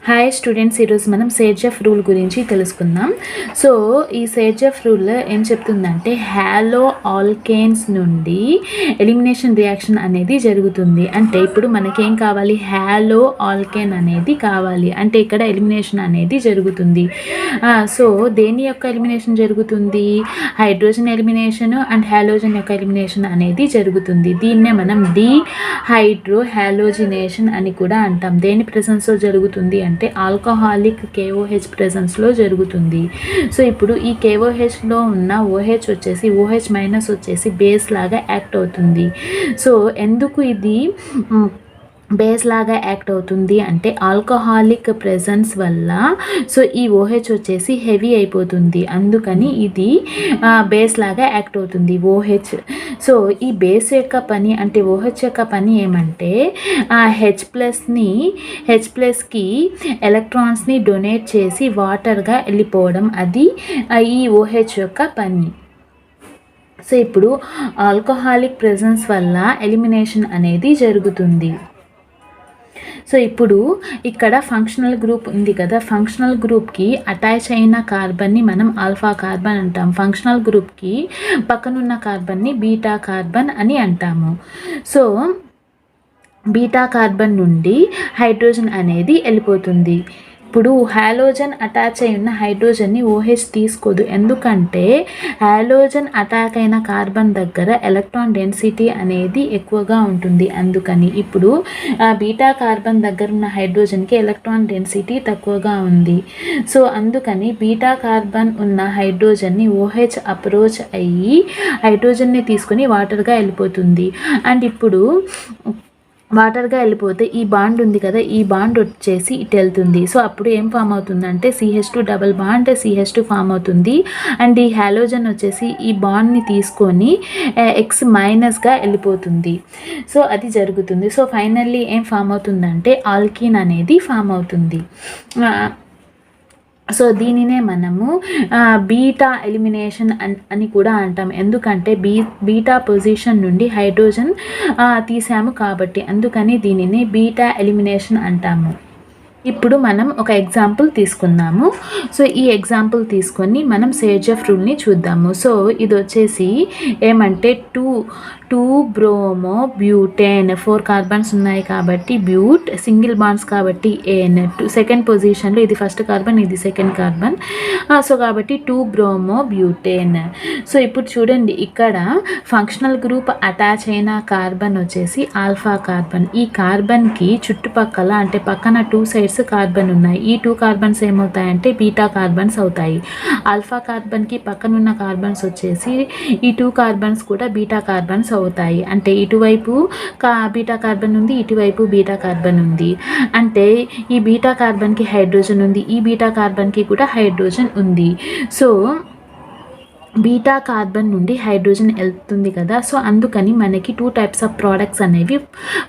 Hi students, ఈరోజు మనం సేర్జెఫ్ rule గురించి తెలుసుకుందాం. సో ఈ సేర్జెఫ్ రూల్ ఏం చెప్తుందంటే హాలో ఆల్కేన్స్ నుండి ఎలిమినేషన్ రియాక్షన్ అనేది జరుగుతుంది. అంటే ఇప్పుడు మనకేం కావాలి, హాలో ఆల్కేన్ అనేది కావాలి. అంటే ఇక్కడ ఎలిమినేషన్ అనేది జరుగుతుంది. సో దేని యొక్క ఎలిమినేషన్ జరుగుతుంది? హైడ్రోజన్ ఎలిమినేషన్ అండ్ హాలోజన్ యొక్క ఎలిమినేషన్ అనేది జరుగుతుంది. దీన్నే మనం డిహైడ్రో హాలోజినేషన్ అని కూడా అంటాం. దేని ప్రెసెన్స్లో జరుగుతుంది అంటే ఆల్కహాలిక్ KOH ప్రెజెన్స్లో జరుగుతుంది. సో ఇప్పుడు ఈ KOHలో ఉన్న OH వచ్చేసి OH మైనస్ వచ్చేసి బేస్ లాగా యాక్ట్ అవుతుంది. సో ఎందుకు ఇది బేస్ లాగా యాక్ట్ అవుతుంది అంటే ఆల్కహాలిక్ ప్రెజెన్స్ వల్ల సో ఈ OH వచ్చేసి హెవీ అయిపోతుంది, అందుకని ఇది బేస్ లాగా యాక్ట్ అవుతుంది OH. సో ఈ బేస్ యొక్క పని అంటే OH యొక్క పని ఏమంటే H ప్లస్కి ఎలక్ట్రాన్స్ని డొనేట్ చేసి వాటర్గా వెళ్ళిపోవడం, అది ఈ OH యొక్క పని. సో ఇప్పుడు ఆల్కహాలిక్ ప్రెజెన్స్ వల్ల ఎలిమినేషన్ అనేది జరుగుతుంది. సో ఇప్పుడు ఇక్కడ ఫంక్షనల్ గ్రూప్ ఉంది కదా, ఫంక్షనల్ గ్రూప్కి అటాచ్ అయిన కార్బన్ని మనం ఆల్ఫా కార్బన్ అంటాం. ఫంక్షనల్ గ్రూప్కి పక్కనున్న కార్బన్ని బీటా కార్బన్ అని అంటాము. సో బీటా కార్బన్ నుండి హైడ్రోజన్ అనేది వెళ్ళిపోతుంది. ఇప్పుడు హాలోజన్ అటాచ్ అయి ఉన్న హైడ్రోజన్ని OH తీసుకోదు, ఎందుకంటే హాలోజన్ అటాక్ అయిన కార్బన్ దగ్గర ఎలక్ట్రాన్ డెన్సిటీ అనేది ఎక్కువగా ఉంటుంది, అందుకని. ఇప్పుడు బీటా కార్బన్ దగ్గర ఉన్న హైడ్రోజన్కి ఎలక్ట్రాన్ డెన్సిటీ తక్కువగా ఉంది. సో అందుకని బీటా కార్బన్ ఉన్న హైడ్రోజన్ని OH అప్రోచ్ అయ్యి హైడ్రోజన్ని తీసుకొని వాటర్గా వెళ్ళిపోతుంది. అండ్ ఇప్పుడు వాటర్గా వెళ్ళిపోతే ఈ బాండ్ ఉంది కదా, ఈ బాండ్ వచ్చేసి ఇటు వెళ్తుంది. సో అప్పుడు ఏం ఫామ్ అవుతుందంటే CH2 double bond CH2 form అవుతుంది. అండ్ ఈ హాలోజన్ వచ్చేసి ఈ బాండ్ని తీసుకొని X మైనస్గా వెళ్ళిపోతుంది. సో అది జరుగుతుంది. సో ఫైనల్లీ ఏం ఫామ్ అవుతుందంటే ఆల్కీన్ అనేది ఫామ్ అవుతుంది. సో దీనినే మనము బీటా ఎలిమినేషన్ అని కూడా అంటాం, ఎందుకంటే బీటా పొజిషన్ నుండి హైడ్రోజన్ తీసాము కాబట్టి, అందుకని దీనిని బీటా ఎలిమినేషన్ అంటాము. ఇప్పుడు మనం ఒక ఎగ్జాంపుల్ తీసుకుందాము. సో ఈ ఎగ్జాంపుల్ తీసుకొని మనం సేర్జెఫ్ రూల్ని చూద్దాము. సో ఇది వచ్చేసి ఏమంటే టూ బ్రోమో బ్యూటేన్ 4 కార్బన్స్ ఉన్నాయి కాబట్టి బ్యూట్, సింగిల్ బాండ్స్ కాబట్టి ఏన్, సెకండ్ పొజిషన్లో ఇది ఫస్ట్ కార్బన్, ఇది సెకండ్ కార్బన్. సో కాబట్టి 2 బ్రోమో బ్యూటేన్. సో ఇప్పుడు చూడండి, ఇక్కడ ఫంక్షనల్ గ్రూప్ అటాచ్ అయిన కార్బన్ వచ్చేసి ఆల్ఫా కార్బన్. ఈ కార్బన్కి చుట్టుపక్కల అంటే పక్కన 2 సైడ్స్ కార్బన్ ఉన్నాయి. ఈ 2 కార్బన్స్ ఏమవుతాయంటే బీటా కార్బన్స్ అవుతాయి. ఆల్ఫా కార్బన్కి పక్కనున్న కార్బన్స్ వచ్చేసి ఈ 2 కార్బన్స్ కూడా బీటా కార్బన్స్ అవుతాయి. అంటే ఇటువైపు బీటా కార్బన్ ఉంది, ఇటువైపు బీటా కార్బన్ ఉంది. అంటే ఈ బీటా కార్బన్కి హైడ్రోజన్ ఉంది, ఈ బీటా కార్బన్కి కూడా హైడ్రోజన్ ఉంది. సో బీటా కార్బన్ నుండి హైడ్రోజన్ వెళ్తుంది కదా, సో అందుకని మనకి 2 టైప్స్ ఆఫ్ ప్రోడక్ట్స్ అనేవి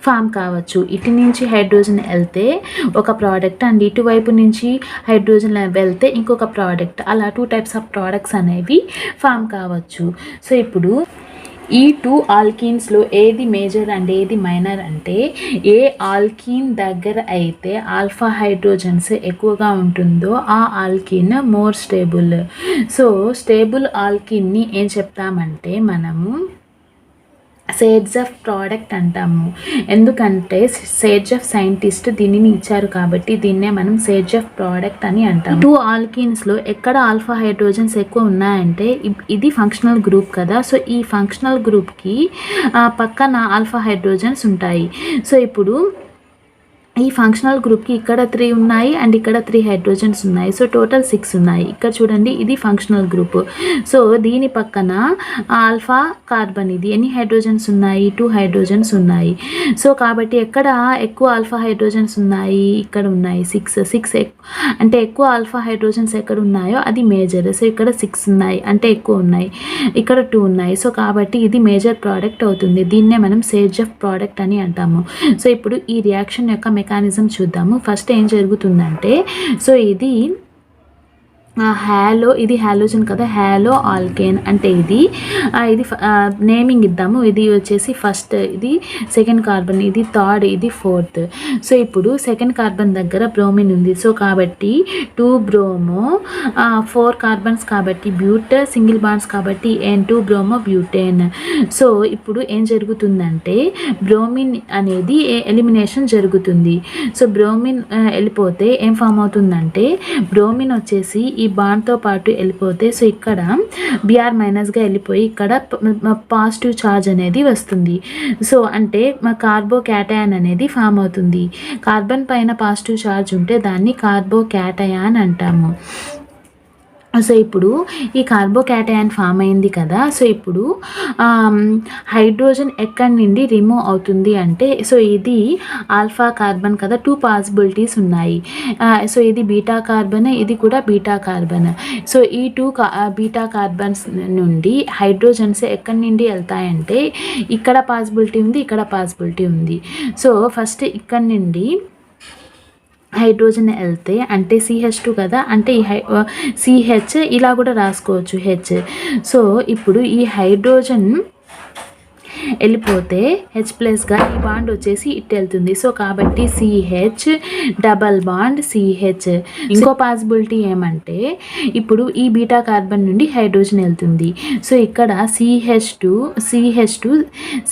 ఫామ్ కావచ్చు. ఇటు నుంచి హైడ్రోజన్ వెళ్తే ఒక ప్రోడక్ట్ అండ్ ఇటువైపు నుంచి హైడ్రోజన్ వెళ్తే ఇంకొక ప్రోడక్ట్, అలా 2 టైప్స్ ఆఫ్ ప్రోడక్ట్స్ అనేవి ఫామ్ కావచ్చు. సో ఇప్పుడు ఈ 2 ఆల్కీన్స్లో ఏది మేజర్ అండ్ ఏది మైనర్ అంటే, ఏ ఆల్కీన్ దగ్గర అయితే ఆల్ఫా హైడ్రోజన్స్ ఎక్కువగా ఉంటుందో ఆ alkene more stable. So stable ఆల్కీన్ని ఏం చెప్తామంటే మనము సేర్జెఫ్ ప్రోడక్ట్ అంటాము, ఎందుకంటే సేర్జెఫ్ సైంటిస్ట్ దీనిని ఇచ్చారు కాబట్టి దీన్నే మనం సేర్జెఫ్ ప్రోడక్ట్ అని అంటాం. 2 ఆల్కీన్స్లో ఎక్కడ ఆల్ఫా హైడ్రోజన్స్ ఎక్కువ ఉన్నాయంటే ఇది ఫంక్షనల్ గ్రూప్ కదా, సో ఈ ఫంక్షనల్ గ్రూప్కి పక్కన ఆల్ఫా హైడ్రోజన్స్ ఉంటాయి. సో ఇప్పుడు ఈ ఫంక్షనల్ గ్రూప్కి ఇక్కడ 3 ఉన్నాయి అండ్ ఇక్కడ 3 హైడ్రోజన్స్ ఉన్నాయి. సో టోటల్ 6 ఉన్నాయి. ఇక్కడ చూడండి, ఇది ఫంక్షనల్ గ్రూప్. సో దీని పక్కన ఆల్ఫా కార్బన్, ఇది ఎన్ని హైడ్రోజన్స్ ఉన్నాయి? 2 హైడ్రోజన్స్ ఉన్నాయి. సో కాబట్టి ఎక్కడ ఎక్కువ ఆల్ఫా హైడ్రోజన్స్ ఉన్నాయి? ఇక్కడ ఉన్నాయి 6 అంటే ఎక్కువ ఆల్ఫా హైడ్రోజన్స్ ఎక్కడ ఉన్నాయో అది మేజర్. సో ఇక్కడ 6 ఉన్నాయి అంటే ఎక్కువ ఉన్నాయి, ఇక్కడ 2 ఉన్నాయి. సో కాబట్టి ఇది మేజర్ ప్రోడక్ట్ అవుతుంది. దీన్నే మనం సేర్జెఫ్ ప్రోడక్ట్ అని అంటాము. సో ఇప్పుడు ఈ రియాక్షన్ యొక్క మెకానిజం చూద్దాము. ఫస్ట్ ఏం జరుగుతుందంటే, సో ఇది ఇది హాలోజన్ కదా, హాలో ఆల్కేన్ అంటే ఇది నేమింగ్ ఇద్దాము. ఇది వచ్చేసి ఫస్ట్, ఇది సెకండ్ కార్బన్, ఇది థర్డ్, ఇది ఫోర్త్. సో ఇప్పుడు సెకండ్ కార్బన్ దగ్గర బ్రోమిన్ ఉంది. సో కాబట్టి 2 బ్రోమో 4 కార్బన్స్ కాబట్టి బ్యూట్, సింగిల్ బాండ్స్ కాబట్టి N2 బ్రోమో బ్యూటేన్. సో ఇప్పుడు ఏం జరుగుతుందంటే బ్రోమిన్ అనేది ఎలిమినేషన్ జరుగుతుంది. సో బ్రోమిన్ వెళ్ళిపోతే ఏం ఫామ్ అవుతుందంటే బ్రోమిన్ వచ్చేసి ఈ బాండ్తో పాటు వెళ్ళిపోతే, సో ఇక్కడ బిఆర్ మైనస్గా వెళ్ళిపోయి ఇక్కడ పాజిటివ్ ఛార్జ్ అనేది వస్తుంది. సో అంటే కార్బో క్యాటయాన్ అనేది ఫామ్ అవుతుంది. కార్బన్ పైన పాజిటివ్ ఛార్జ్ ఉంటే దాన్ని కార్బో క్యాటయాన్ అంటాము. సో ఇప్పుడు ఈ కార్బోక్యాటయాన్ ఫామ్ అయింది కదా. సో ఇప్పుడు హైడ్రోజన్ ఎక్కడి నుండి రిమూవ్ అవుతుంది అంటే, సో ఇది ఆల్ఫా కార్బన్ కదా, 2 పాసిబిలిటీస్ ఉన్నాయి. సో ఇది బీటా కార్బన్, ఇది కూడా బీటా కార్బన్. సో ఈ 2 బీటా కార్బన్స్ నుండి హైడ్రోజన్స్ ఎక్కడి నుండి వెళ్తాయంటే ఇక్కడ పాసిబిలిటీ ఉంది, ఇక్కడ పాసిబిలిటీ ఉంది. సో ఫస్ట్ ఇక్కడ నుండి హైడ్రోజన్ వెళ్తే అంటే CH2 కదా, అంటే ఈ CH ఇలా కూడా రాసుకోవచ్చు H. సో ఇప్పుడు ఈ హైడ్రోజన్ వెళ్ళిపోతే H+గా ఈ బాండ్ వచ్చేసి ఇటు వెళ్తుంది. సో కాబట్టి CH డబల్ బాండ్ CH. ఇంకో పాసిబిలిటీ ఏమంటే ఇప్పుడు ఈ బీటా కార్బన్ నుండి హైడ్రోజన్ వెళ్తుంది. సో ఇక్కడ CH2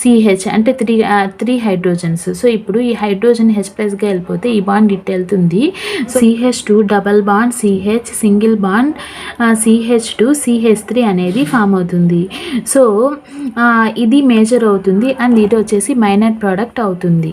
CH అంటే 3 హైడ్రోజన్స్. సో ఇప్పుడు ఈ హైడ్రోజన్ H+గా వెళ్ళిపోతే ఈ బాండ్ ఇటు వెళ్తుంది. So CH2 double bond CH single bond CH2 CH3 అనేది ఫామ్ అవుతుంది. సో ఇది మేజర్ అవుతుంది అండ్ ఇది వచ్చేసి మైనర్ ప్రోడక్ట్ అవుతుంది.